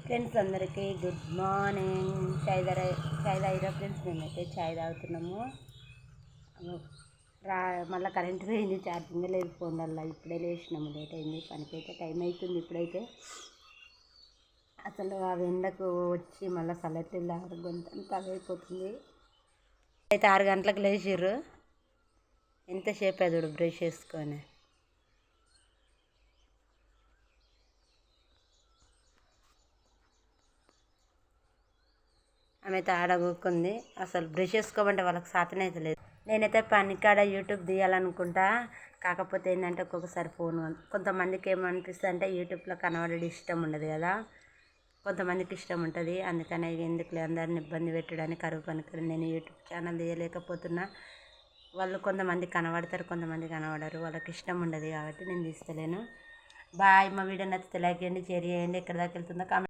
Friends అందరికీ good morning. చాయ్ తాగిరా friends. మేమైతే చాయ్ తాగుతున్నాము. మళ్ళీ కరెంట్ పోయింది, ఛార్జింగ్ లేదు ఫోన్లల్లో. ఇప్పుడే లేచినాము, లేట్ అయింది. పనికి అయితే టైం అవుతుంది ఇప్పుడైతే. అసలు ఆ ఎండకు వచ్చి మళ్ళీ చల్లటిల్లు గొంతంతా అయిపోతుంది. అయితే 6 గంటలకు లేచిర్రు. ఎంతసేపు అదుడు బ్రష్ చేసుకొని. ఆమె అయితే ఆడగూకుంది. అసలు బ్రష్ చేసుకోమంటే వాళ్ళకి సాధన అయితే లేదు. నేనైతే పనికాడ యూట్యూబ్ తీయాలనుకుంటా. కాకపోతే ఏంటంటే ఒక్కొక్కసారి ఫోన్ కొంతమందికి ఏమనిపిస్తుంది అంటే యూట్యూబ్లో కనబడడం ఇష్టం ఉండదు కదా, కొంతమందికి ఇష్టం ఉంటుంది. అందుకనే ఎందుకులే అందరిని ఇబ్బంది పెట్టడానికి కరువు పనికి నేను యూట్యూబ్ ఛానల్ తీయలేకపోతున్నా. వాళ్ళు కొంతమంది కనబడతారు, కొంతమంది కనబడరు. వాళ్ళకి ఇష్టం ఉండదు కాబట్టి నేను తీస్తలేను. బాయ్. మా వీడియో నచ్చితే లైక్ చేయండి, షేర్ చేయండి. ఎక్కడ దాకా వెళ్తుందో కామెంట్